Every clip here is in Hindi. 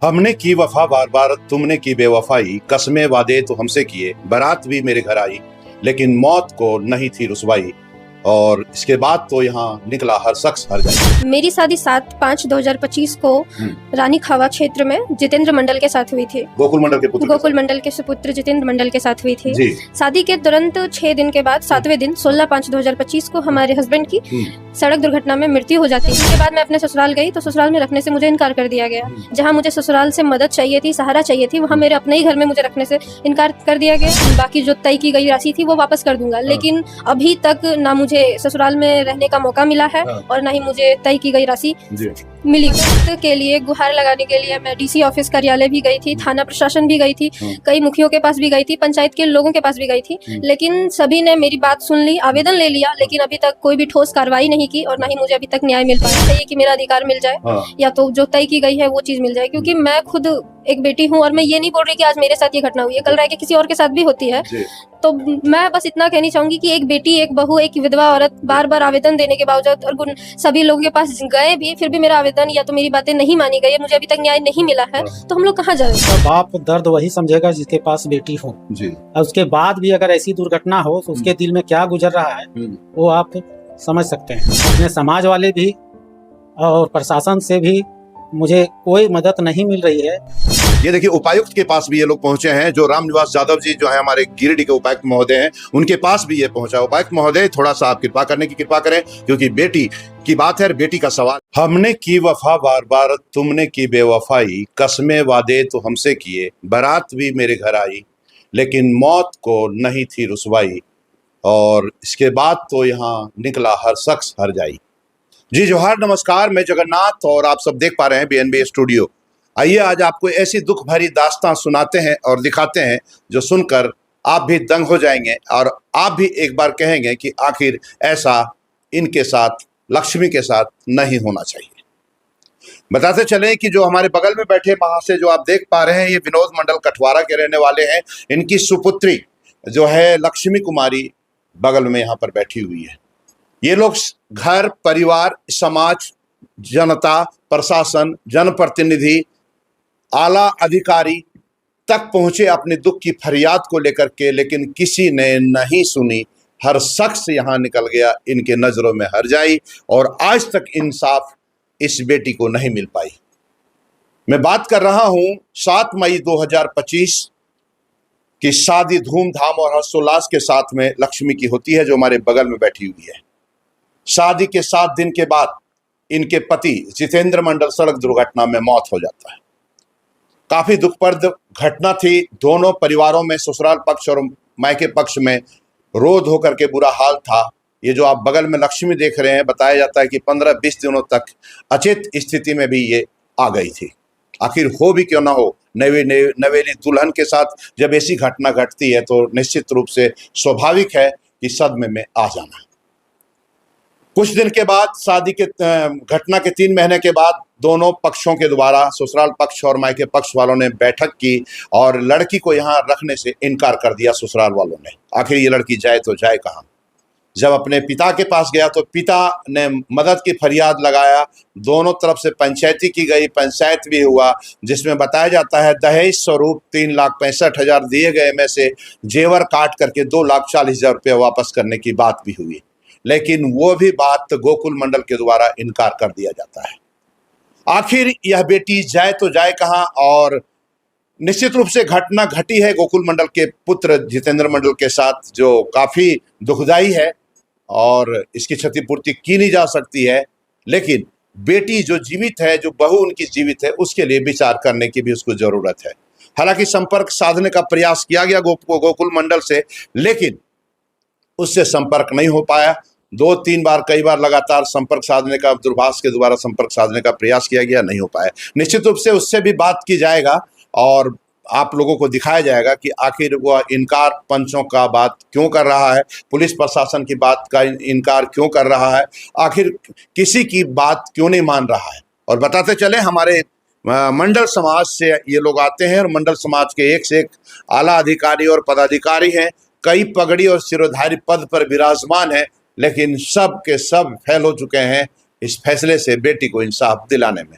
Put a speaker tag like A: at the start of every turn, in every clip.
A: हमने की वफा बार बार, तुमने की बेवफाई, कस्में वादे तो हमसे किए, बारात भी मेरे घर आई, लेकिन मौत को नहीं थी रुसवाई, और इसके बाद तो यहाँ निकला हर शख्स हर जाए।
B: मेरी शादी 7/5/2025 को रानी खावा क्षेत्र में जितेंद्र मंडल के साथ हुई थी।
A: गोकुल मंडल के पुत्र
B: गोकुल मंडल के सुपुत्र जितेंद्र मंडल के साथ हुई थी।
A: जी।
B: शादी के तुरंत 6 दिन के बाद 7वें दिन 16/5/2025 को हमारे हस्बैंड की सड़क दुर्घटना में मृत्यु हो जाती है। उसके बाद मैं अपने ससुराल गई तो ससुराल में रखने से मुझे इनकार कर दिया गया। जहाँ मुझे ससुराल से मदद चाहिए थी, सहारा चाहिए थी, वहाँ मेरे अपने ही घर में मुझे रखने से इनकार कर दिया गया। बाकी जो तय की गई राशि थी वो वापस कर दूंगा, लेकिन अभी तक ना मुझे ससुराल में रहने का मौका मिला है और ना ही मुझे तय की गई राशि मिली। के लिए गुहार लगाने के लिए मैं डीसी ऑफिस कार्यालय भी गई थी, थाना प्रशासन भी गई थी, कई मुखियों के पास भी गई थी, पंचायत के लोगों के पास भी गई थी, लेकिन सभी ने मेरी बात सुन ली, आवेदन ले लिया, लेकिन अभी तक कोई भी ठोस कार्रवाई नहीं की और ना ही मुझे अभी तक न्याय मिल पाया। चाहिए कि मेरा अधिकार मिल जाए या तो जो तय की गई है वो चीज मिल जाए, क्योंकि मैं खुद एक बेटी हूँ और मैं ये नहीं बोल रही कि आज मेरे साथ ये घटना हुई है, कल रह के किसी और के साथ भी होती है। तो मैं बस इतना कहनी चाहूंगी कि एक बेटी, एक बहू, एक विधवा औरत बार बार आवेदन देने के बावजूद और सभी लोगों के पास गए भी, फिर भी मेरा आवेदन या तो मेरी बातें नहीं मानी गई है, मुझे अभी तक न्याय नहीं मिला है, तो हम लोग कहाँ जाए।
C: बाप दर्द वही समझेगा जिसके पास बेटी हो जी। और उसके बाद भी अगर ऐसी दुर्घटना हो तो उसके दिल में क्या गुजर रहा है वो आप समझ सकते हैं। अपने समाज वाले भी और प्रशासन से भी मुझे कोई मदद नहीं मिल रही है।
A: ये देखिए, उपायुक्त के पास भी ये लोग पहुंचे हैं, जो रामनिवास यादव जी जो है हमारे गिरिडीह के उपायुक्त महोदय हैं, उनके पास भी ये पहुंचा। उपायुक्त महोदय, थोड़ा सा आप कृपा करने की कृपा करें, क्योंकि बेटी की बात है, बेटी का सवाल। हमने की वफा बार बार, तुमने की बेवफाई, कस्में वादे तो हमसे किए, बारात भी मेरे घर आई, लेकिन मौत को नहीं थी रुसवाई, और इसके बाद तो यहाँ निकला हर शख्स हर जाई। जी जोहार, नमस्कार, मैं जगन्नाथ और आप सब देख पा रहे हैं BNB स्टूडियो। आइए आज आपको ऐसी दुख भरी दास्तां सुनाते हैं और दिखाते हैं जो सुनकर आप भी दंग हो जाएंगे और आप भी एक बार कहेंगे कि आखिर ऐसा इनके साथ, लक्ष्मी के साथ नहीं होना चाहिए। बताते चलें कि जो हमारे बगल में बैठे महाशय जो आप देख पा रहे हैं, ये विनोद मंडल कठवारा के रहने वाले हैं। इनकी सुपुत्री जो है लक्ष्मी कुमारी बगल में यहाँ पर बैठी हुई है। ये लोग घर परिवार, समाज, जनता, प्रशासन, जनप्रतिनिधि, आला अधिकारी तक पहुंचे अपने दुख की फरियाद को लेकर के, लेकिन किसी ने नहीं सुनी। हर शख्स यहाँ निकल गया, इनके नजरों में हर जाई, और आज तक इंसाफ इस बेटी को नहीं मिल पाई। मैं बात कर रहा हूं 7 मई 2025 की शादी धूमधाम और हर्षोल्लास के साथ में लक्ष्मी की होती है, जो हमारे बगल में बैठी हुई है। शादी के 7 दिन के बाद इनके पति जितेंद्र मंडल सड़क दुर्घटना में मौत हो जाता है। काफी दुखप्रद घटना थी। दोनों परिवारों में, ससुराल पक्ष और मायके पक्ष में रो धो करके बुरा हाल था। ये जो आप बगल में लक्ष्मी देख रहे हैं, बताया जाता है कि 15-20 दिनों तक अचेत स्थिति में भी ये आ गई थी। आखिर हो भी क्यों ना हो, नवेली दुल्हन के साथ जब ऐसी घटना घटती है तो निश्चित रूप से स्वाभाविक है कि सदमे में आ जाना। कुछ दिन के बाद, शादी के घटना के 3 महीने के बाद, दोनों पक्षों के द्वारा, ससुराल पक्ष और मायके पक्ष वालों ने बैठक की और लड़की को यहाँ रखने से इनकार कर दिया ससुराल वालों ने। आखिर ये लड़की जाए तो जाए कहाँ। जब अपने पिता के पास गया तो पिता ने मदद की फरियाद लगाया। दोनों तरफ से पंचायती की गई, पंचायत भी हुआ, जिसमें बताया जाता है दहेज स्वरूप 3,65,000 दिए गए में से जेवर काट करके 2,40,000 रुपये वापस करने की बात भी हुई, लेकिन वो भी बात गोकुल मंडल के द्वारा इनकार कर दिया जाता है। आखिर यह बेटी जाए तो जाए कहाँ। और निश्चित रूप से घटना घटी है गोकुल मंडल के पुत्र जितेंद्र मंडल के साथ, जो काफी दुखदाई है और इसकी क्षतिपूर्ति की नहीं जा सकती है, लेकिन बेटी जो जीवित है, जो बहू उनकी जीवित है, उसके लिए विचार करने की भी उसको जरूरत है। हालांकि संपर्क साधने का प्रयास किया गया गोकुल मंडल से, लेकिन उससे संपर्क नहीं हो पाया। 2-3 बार, कई बार लगातार संपर्क साधने का, दूरभाष के द्वारा संपर्क साधने का प्रयास किया गया, नहीं हो पाया। निश्चित रूप से उससे भी बात की जाएगा और आप लोगों को दिखाया जाएगा कि आखिर वह इनकार पंचों का बात क्यों कर रहा है, पुलिस प्रशासन की बात का इनकार क्यों कर रहा है, आखिर किसी की बात क्यों नहीं मान रहा है। और बताते चले, हमारे मंडल समाज से ये लोग आते हैं और मंडल समाज के एक से एक आला अधिकारी और पदाधिकारी हैं, कई पगड़ी और सिरोधारी पद पर विराजमान है, लेकिन सब के सब फेल हो चुके हैं इस फैसले से बेटी को इंसाफ दिलाने में।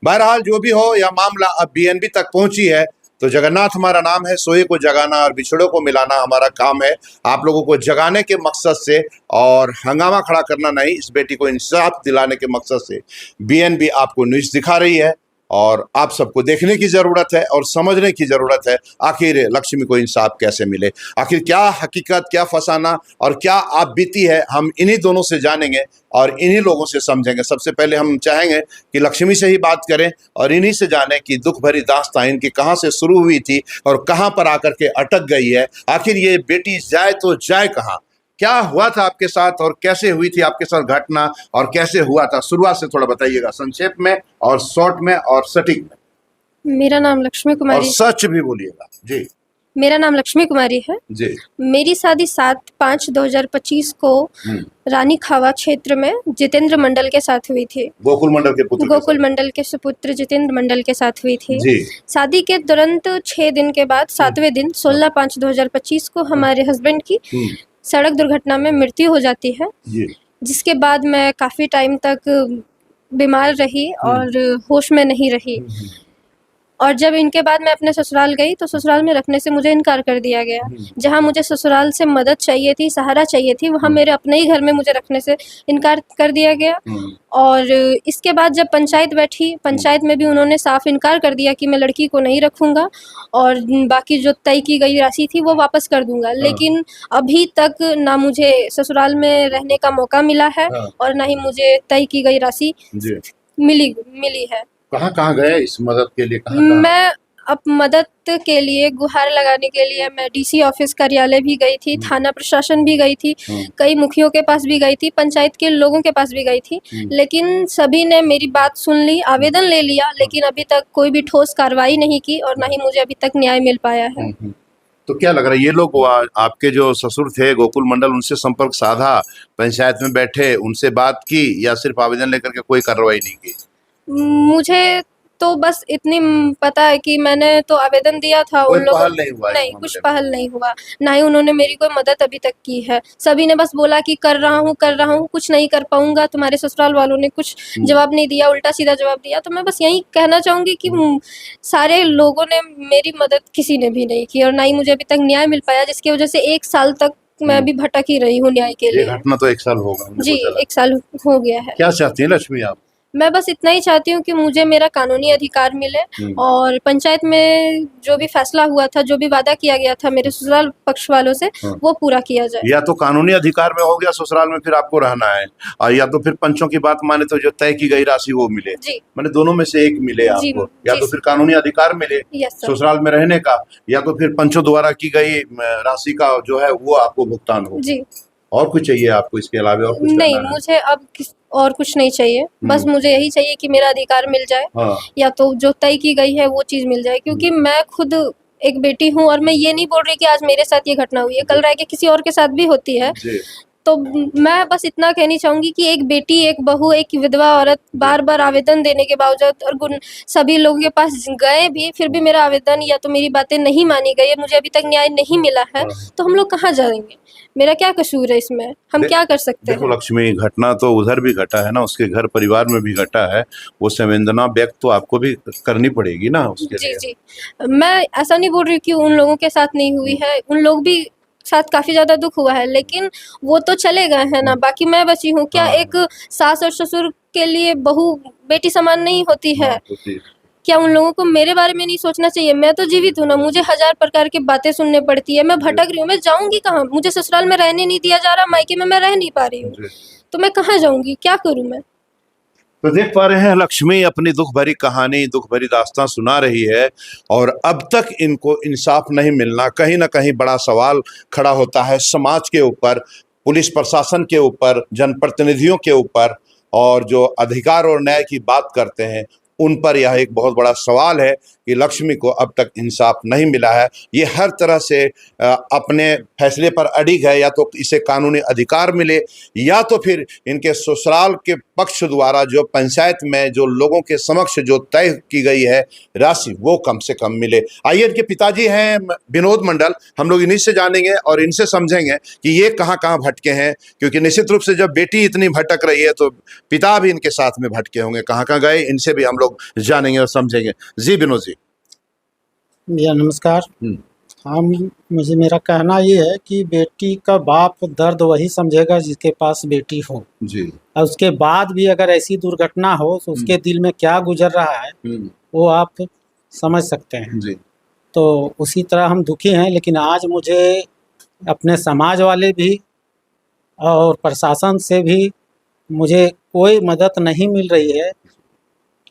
A: बहरहाल जो भी हो, यह मामला अब बीएनबी तक पहुंची है, तो जगन्नाथ हमारा नाम है, सोए को जगाना और बिछड़ों को मिलाना हमारा काम है। आप लोगों को जगाने के मकसद से और हंगामा खड़ा करना नहीं, इस बेटी को इंसाफ दिलाने के मकसद से बीएनबी आपको न्यूज़ दिखा रही है और आप सबको देखने की ज़रूरत है और समझने की ज़रूरत है आखिर लक्ष्मी को इंसाफ कैसे मिले, आखिर क्या हकीकत, क्या फसाना और क्या आप बीती है, हम इन्हीं दोनों से जानेंगे और इन्हीं लोगों से समझेंगे। सबसे पहले हम चाहेंगे कि लक्ष्मी से ही बात करें और इन्हीं से जानें कि दुख भरी दास्तां इनकी कहाँ से शुरू हुई थी और कहाँ पर आकर के अटक गई है। आखिर ये बेटी जाए तो जाए कहाँ, क्या हुआ था आपके साथ और कैसे हुई थी आपके साथ घटना और कैसे हुआ था, शुरुआत से थोड़ा बताइएगा, संक्षेप में और शॉर्ट में और सटीक में।
B: मेरा नाम लक्ष्मी
A: और
B: कुमारी,
A: सच भी बोलिएगा जी।
B: मेरा नाम लक्ष्मी कुमारी है
A: जी।
B: मेरी शादी 7/5/2025 को रानी खावा क्षेत्र में जितेंद्र मंडल के साथ हुई थी।
A: गोकुल मंडल के पुत्र
B: गोकुल मंडल के सुपुत्र जितेंद्र मंडल के साथ हुई थी।
A: जी।
B: शादी के तुरंत 6 दिन के बाद 7वें दिन 16/5/2025 को हमारे हस्बैंड की सड़क दुर्घटना में मृत्यु हो जाती है, जिसके बाद मैं काफ़ी टाइम तक बीमार रही और होश में नहीं रही। और जब इनके बाद मैं अपने ससुराल गई तो ससुराल में रखने से मुझे इनकार कर दिया गया। जहां मुझे ससुराल से मदद चाहिए थी, सहारा चाहिए थी, वहां मेरे अपने ही घर में मुझे रखने से इनकार कर दिया गया। और इसके बाद जब पंचायत बैठी, पंचायत में भी उन्होंने साफ इनकार कर दिया कि मैं लड़की को नहीं रखूंगा और बाकी जो तय की गई राशि थी वो वापस कर दूंगा। लेकिन अभी तक ना मुझे ससुराल में रहने का मौका मिला है और ना ही मुझे तय की गई राशि मिली है।
A: कहाँ कहाँ गए इस मदद के लिए?
B: मैं अब मदद के लिए, गुहार लगाने के लिए मैं डीसी ऑफिस कार्यालय भी गई थी, थाना प्रशासन भी गई थी, कई मुखियों के पास भी गई थी, पंचायत के लोगों के पास भी गई थी, लेकिन सभी ने मेरी बात सुन ली, आवेदन ले लिया, लेकिन अभी तक कोई भी ठोस कार्रवाई नहीं की और ना ही मुझे अभी तक न्याय मिल पाया है।
A: तो क्या लग रहा है, ये लोग आपके जो ससुर थे गोकुल मंडल, उनसे संपर्क साधा, पंचायत में बैठे, उनसे बात की या सिर्फ आवेदन लेकर के कोई कार्रवाई नहीं की?
B: मुझे तो बस इतनी पता है कि मैंने तो आवेदन दिया था, उन लोगों
A: पहल नहीं हुआ,
B: नहीं कुछ पहल नहीं हुआ, ना ही उन्होंने मेरी कोई मदद अभी तक की है। सभी ने बस बोला कि कर रहा हूँ, कुछ नहीं कर पाऊंगा। तुम्हारे ससुराल वालों ने कुछ जवाब नहीं दिया, उल्टा सीधा जवाब दिया। तो मैं बस यही कहना चाहूंगी कि सारे लोगों ने मेरी मदद किसी ने भी नहीं की और ना ही मुझे अभी तक न्याय मिल पाया, जिसकी वजह से 1 साल तक मैं अभी भटक ही रही हूँ न्याय के लिए।
A: घटना तो 1 साल होगा
B: जी, 1 साल हो गया है।
A: क्या चाहती है लक्ष्मी आप?
B: मैं बस इतना ही चाहती हूँ कि मुझे मेरा कानूनी अधिकार मिले और पंचायत में जो भी फैसला हुआ था, जो भी वादा किया गया था मेरे ससुराल पक्ष वालों से, वो पूरा किया जाए। या
A: तो कानूनी अधिकार में हो गया, ससुराल में फिर आपको रहना है, और या तो फिर पंचों की बात माने तो जो तय की गई राशि वो मिले। मैंने दोनों में से एक मिले आपको, या तो फिर कानूनी अधिकार मिले ससुराल में रहने का, या तो फिर पंचों द्वारा की गई राशि का जो है वो आपको भुगतान हो।
B: जी।
A: और कुछ चाहिए आपको इसके अलावा? और कुछ
B: नहीं, मुझे अब और कुछ नहीं चाहिए, बस मुझे यही चाहिए कि मेरा अधिकार मिल जाए, या तो जो तय की गई है वो चीज मिल जाए। क्योंकि मैं खुद एक बेटी हूँ और मैं ये नहीं बोल रही कि आज मेरे साथ ये घटना हुई है, कल रह के किसी और के साथ भी होती है। तो मैं बस इतना कहनी चाहूंगी कि एक बेटी, एक बहू, एक विधवा औरत बार बार आवेदन देने के बावजूद और सभी लोगों के पास गए भी, फिर भी मेरा आवेदन या तो मेरी बातें नहीं मानी गई है, मुझे अभी तक न्याय नहीं मिला है, तो हम लोग कहाँ जाएंगे? मेरा क्या कसूर है इसमें? हम क्या कर सकते हैं?
A: देखो लक्ष्मी, घटना तो उधर भी घटा है ना, उसके घर परिवार में भी घटा है, वो संवेदना व्यक्त तो आपको भी करनी पड़ेगी ना उसके लिए।
B: जी। मैं ऐसा नहीं बोल रही कि उन लोगों के साथ नहीं हुई है, उन लोग भी साथ काफी ज्यादा दुख हुआ है, लेकिन वो तो चले गए हैं ना, बाकी मैं बची हूँ। क्या एक सास और ससुर के लिए बहू बेटी समान नहीं होती है? क्या उन लोगों को मेरे बारे में नहीं सोचना चाहिए? मैं तो जीवित हूँ ना, मुझे 1000 प्रकार की बातें सुनने पड़ती है, मैं भटक रही हूँ, मैं जाऊंगी कहाँ? मुझे ससुराल में रहने नहीं दिया जा रहा, मायके में मैं रह नहीं पा रही हूँ, तो मैं कहाँ जाऊंगी? क्या करूँ मैं?
A: तो देख पा रहे हैं, लक्ष्मी अपनी दुख भरी कहानी, दुख भरी दास्तां सुना रही है और अब तक इनको इंसाफ नहीं मिलना, कहीं ना कहीं बड़ा सवाल खड़ा होता है समाज के ऊपर, पुलिस प्रशासन के ऊपर, जनप्रतिनिधियों के ऊपर, और जो अधिकार और न्याय की बात करते हैं उन पर यह एक बहुत बड़ा सवाल है कि लक्ष्मी को अब तक इंसाफ नहीं मिला है। ये हर तरह से अपने फैसले पर अडिग है, या तो इसे कानूनी अधिकार मिले, या तो फिर इनके ससुराल के पक्ष द्वारा जो पंचायत में जो लोगों के समक्ष जो तय की गई है राशि वो कम से कम मिले। आइए, इनके पिताजी हैं विनोद मंडल, हम लोग इन्हीं से जानेंगे और इनसे समझेंगे कि ये कहाँ कहाँ भटके हैं, क्योंकि निश्चित रूप से जब बेटी इतनी भटक रही है तो पिता भी इनके साथ में भटके होंगे। कहाँ कहाँ गए, इनसे भी हम लोग जानेंगे और समझेंगे। जी विनोद जी।
C: भैया नमस्कार। मेरा कहना ये है कि बेटी का बाप दर्द वही समझेगा जिसके पास बेटी हो
A: जी।
C: और उसके बाद भी अगर ऐसी दुर्घटना हो तो उसके दिल में क्या गुजर रहा है वो आप समझ सकते हैं जी। तो उसी तरह हम दुखी हैं, लेकिन आज मुझे अपने समाज वाले भी और प्रशासन से भी मुझे कोई मदद नहीं मिल रही है।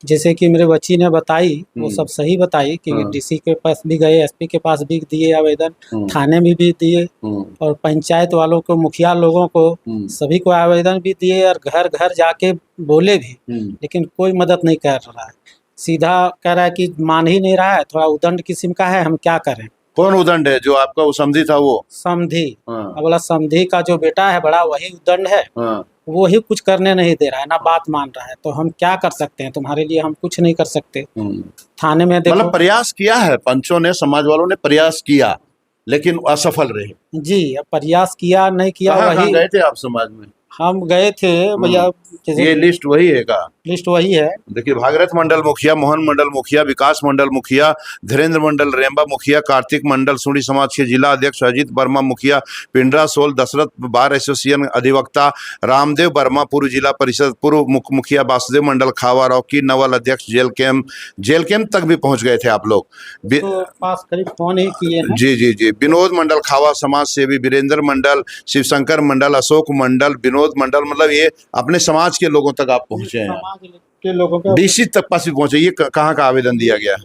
C: जैसे कि मेरे बच्ची ने बताई वो सब सही बताई कि डीसी के पास भी गए, एसपी के पास भी दिए आवेदन, थाने में भी दिए और पंचायत वालों को, मुखिया लोगों को, सभी को आवेदन भी दिए और घर घर जाके बोले भी, लेकिन कोई मदद नहीं कर रहा है। सीधा कह रहा है कि मान ही नहीं रहा है, थोड़ा उदंड किस्म का है, हम क्या करें।
A: कौन उदंड है? जो आपका वो समधी था वो
C: समधी? बोला समधी का जो बेटा है बड़ा वही उदंड है, वो ही कुछ करने नहीं दे रहा है, ना बात मान रहा है। तो हम क्या कर सकते हैं? तुम्हारे लिए हम कुछ नहीं कर सकते। थाने में देखो,
A: मतलब प्रयास किया है पंचों ने, समाज वालों ने प्रयास किया लेकिन असफल रहे
C: जी। प्रयास किया नहीं किया, वही
A: गए थे आप समाज में?
C: हम गए थे भैया।
A: ये लिस्ट वही है का?
C: लिस्ट वही है।
A: देखिए, भागीरथ मंडल मुखिया, मोहन मंडल मुखिया, विकास मंडल मुखिया, धीरेन्द्र मंडल रेम्बा मुखिया, कार्तिक मंडल सुंडी समाज के जिला अध्यक्ष अजीत वर्मा मुखिया, पिंडरा सोल दशरथ बार एसोसिएशन अधिवक्ता रामदेव वर्मा, पूर्व जिला परिषद पूर्व मुखिया वासुदेव मंडल खावा रॉकी, नवल अध्यक्ष जेल कैंप तक भी पहुंच गए थे आप लोग।
C: तो पास करीब फोन ही किए हैं।
A: जी जी जी। विनोद मंडल खावा समाज सेवी, वीरेंद्र मंडल, शिवशंकर मंडल, अशोक मंडल, विनोद मंडल, मतलब ये अपने समाज के लोगों तक आप पहुंचे हैं,
C: के लोगों को
A: डीसी तक पास भी पहुंचे। ये कहाँ का आवेदन दिया गया?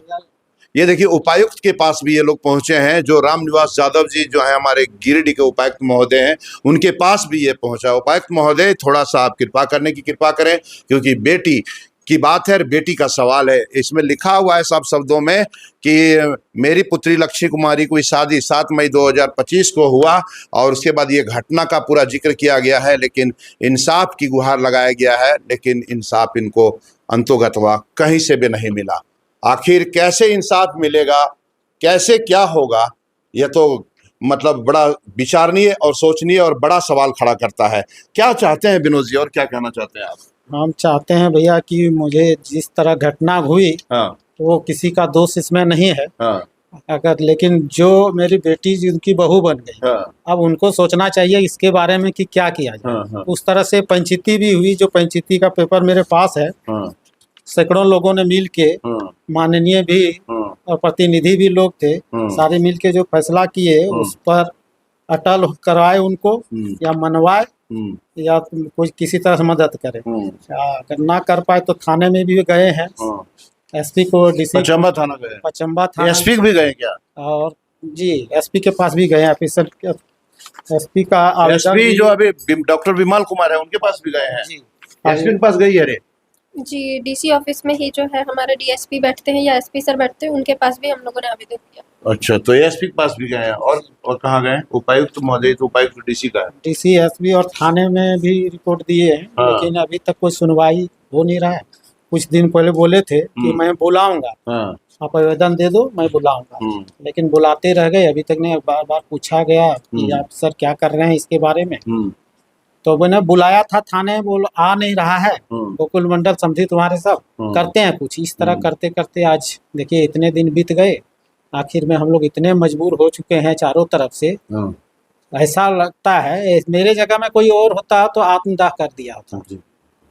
A: ये देखिए, उपायुक्त के पास भी ये लोग पहुंचे हैं, जो रामनिवास यादव जी जो है हमारे गिरिडीह के उपायुक्त महोदय हैं, उनके पास भी ये पहुंचा। उपायुक्त महोदय, थोड़ा सा आप कृपा करने की कृपा करें, क्योंकि बेटी की बात है, बेटी का सवाल है। इसमें लिखा हुआ है सब शब्दों में कि मेरी पुत्री लक्ष्मी कुमारी की शादी 7 मई 2025 को हुआ और उसके बाद ये घटना का पूरा जिक्र किया गया है, लेकिन इंसाफ की गुहार लगाया गया है, लेकिन इंसाफ इनको अंतोगतवा कहीं से भी नहीं मिला। आखिर कैसे इंसाफ मिलेगा, कैसे क्या होगा, यह तो मतलब बड़ा विचारणीय और सोचनीय और बड़ा सवाल खड़ा करता है। क्या चाहते हैं विनोद जी, और क्या कहना चाहते हैं आप?
C: हम चाहते हैं भैया कि मुझे जिस तरह घटना हुई वो किसी का दोष इसमें नहीं है, अगर, लेकिन जो मेरी बेटी जिनकी बहू बन गई, अब उनको सोचना चाहिए इसके बारे में कि क्या किया जाए। उस तरह से पंचायती भी हुई, जो पंचायती का पेपर मेरे पास है, सैकड़ों लोगों ने मिल के, माननीय भी और प्रतिनिधि भी लोग थे, सारे मिल के जो फैसला किए उस पर अटल करवाए उनको, या मनवाए, या कोई किसी तरह से मदद करे। अगर ना कर पाए तो थाने में भी गए हैं, एसपी को, डीसी
A: पचम्बा थाना गए,
C: पचम्बा थाना,
A: एसपी भी गए क्या?
C: और जी एसपी के पास भी गए, ऑफिसर एसपी का
A: एसपी जो अभी डॉक्टर विमल कुमार है उनके पास भी गए हैं। एसपी के पास गई है रे
B: जी। डीसी ऑफिस में ही जो है हमारे डीएसपी बैठते हैं या एसपी सर बैठते हैं, उनके पास भी हम लोगों ने आवेदन दिया।
A: अच्छा, तो एसपी के पास भी गए हैं, और कहाँ गए? उपायुक्त महोदय, तो उपायुक्त डीसी का है।
C: डीसी, एसपी और थाने में भी रिपोर्ट दिए हैं, लेकिन अभी तक कोई सुनवाई हो नहीं रहा है। कुछ दिन पहले बोले थे कि मैं बुलाऊंगा, आप आवेदन दे दो, मैं बुलाऊंगा, लेकिन बुलाते रह गए, अभी तक नहीं। बार बार पूछा गया कि आप सर क्या कर रहे हैं इसके बारे में, तो मैंने बुलाया था थाने, बोल आ नहीं रहा है, गोकुल मंडल समझी तुम्हारे सब करते हैं कुछ। इस तरह करते करते आज देखिए इतने दिन बीत गए, आखिर में हम लोग इतने मजबूर हो चुके हैं चारों तरफ से। ऐसा लगता है मेरे जगह में कोई और होता तो आत्मदाह कर दिया होता।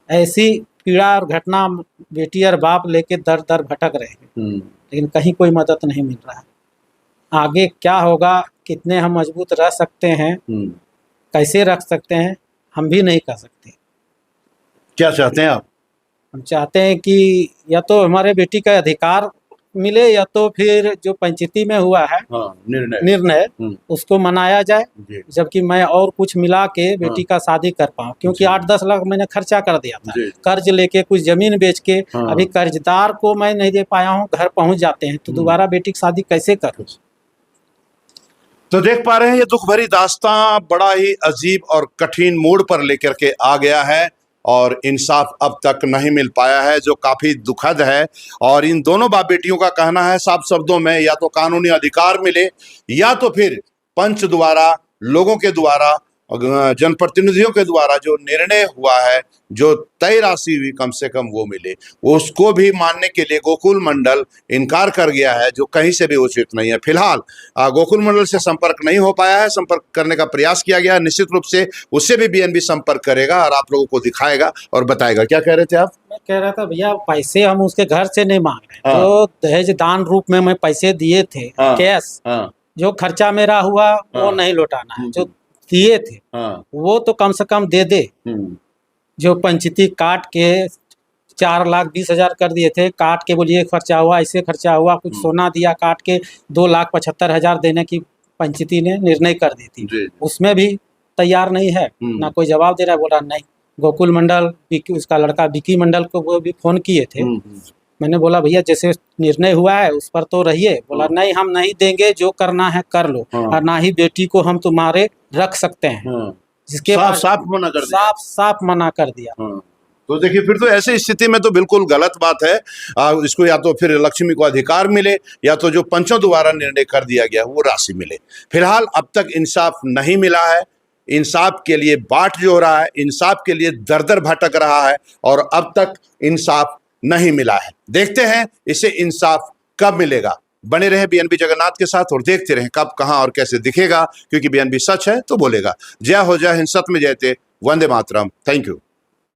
C: ऐसी पीड़ा और घटना बेटी और बाप लेके दर दर भटक रहे हैं, लेकिन कहीं कोई मदद नहीं मिल रहा है। आगे क्या होगा, कितने हम मजबूत रह सकते हैं, कैसे रख सकते हैं, हम भी नहीं कर सकते।
A: क्या चाहते हैं आप?
C: हम चाहते हैं कि या तो हमारे बेटी का अधिकार मिले, या तो फिर जो पंचायती में हुआ है निर्णय उसको मनाया जाए, जबकि मैं और कुछ मिला के बेटी का शादी कर पाऊँ, क्योंकि 8-10 लाख मैंने खर्चा कर दिया था, कर्ज लेके, कुछ जमीन बेच के। अभी कर्जदार को मैं नहीं दे पाया हूँ, घर पहुँच जाते हैं, तो दोबारा बेटी की शादी कैसे करूँ?
A: तो देख पा रहे हैं, ये दुख भरी दास्तां बड़ा ही अजीब और कठिन मोड़ पर लेकर के आ गया है। और इंसाफ अब तक नहीं मिल पाया है, जो काफ़ी दुखद है। और इन दोनों बाप बेटियों का कहना है साफ शब्दों में, या तो कानूनी अधिकार मिले या तो फिर पंच द्वारा, लोगों के द्वारा, जनप्रतिनिधियों के द्वारा जो निर्णय हुआ है, जो तय राशि हुई, कम से कम वो मिले। उसको भी मानने के लिए गोकुल मंडल इनकार कर गया है, जो कहीं से भी उचित नहीं है। फिलहाल गोकुल मंडल से संपर्क नहीं हो पाया है, संपर्क करने का प्रयास किया गया है। निश्चित रूप से उससे भी बीएनबी संपर्क करेगा और आप लोगों को दिखाएगा और बताएगा। क्या कह रहे थे आप?
C: मैं कह रहा था भैया, पैसे हम उसके घर से नहीं मांग रहे,
A: हाँ।
C: जो दहेज दान रूप में मैं पैसे दिए थे,
A: हाँ।
C: कैश,
A: हाँ,
C: जो खर्चा मेरा हुआ वो
A: हाँ।
C: नहीं लौटाना है, जो दिए थे
A: हाँ,
C: वो तो कम से कम दे दे। जो पंचायती काट के 4,20,000 कर दिए थे, काट के बोलिए खर्चा हुआ, ऐसे खर्चा हुआ, कुछ सोना दिया काट के 2,75,000 देने की पंचायती ने निर्णय कर दी थी, उसमें भी तैयार नहीं है, ना कोई जवाब दे रहा है। बोला नहीं। गोकुल मंडल, उसका लड़का विकी मंडल को वो भी फोन किए थे। मैंने बोला भैया जैसे निर्णय हुआ है उस पर तो रहिए। बोला नहीं, हम नहीं देंगे, जो करना है कर लो, और ना ही बेटी को हम तुम्हारे रख सकते हैं। जिसके बाद
A: साफ मना कर दिया।
C: साफ मना कर दिया।
A: तो देखिए, फिर तो ऐसी स्थिति में तो बिल्कुल गलत बात है। इसको या तो फिर लक्ष्मी को अधिकार मिले या तो जो पंचों द्वारा निर्णय कर दिया गया वो राशि मिले। फिलहाल अब तक इंसाफ नहीं मिला है। इंसाफ के लिए बाट जो हो रहा है, इंसाफ के लिए दर दर भटक रहा है और अब तक इंसाफ नहीं मिला है। देखते हैं इसे इंसाफ कब मिलेगा। बने रहे बीएनबी जगन्नाथ के साथ और देखते रहें कब, कहां और कैसे दिखेगा, क्योंकि बीएनबी सच है तो बोलेगा। जय हो, जय हिंद, सत्य में जयते, वंदे मातरम। Thank you.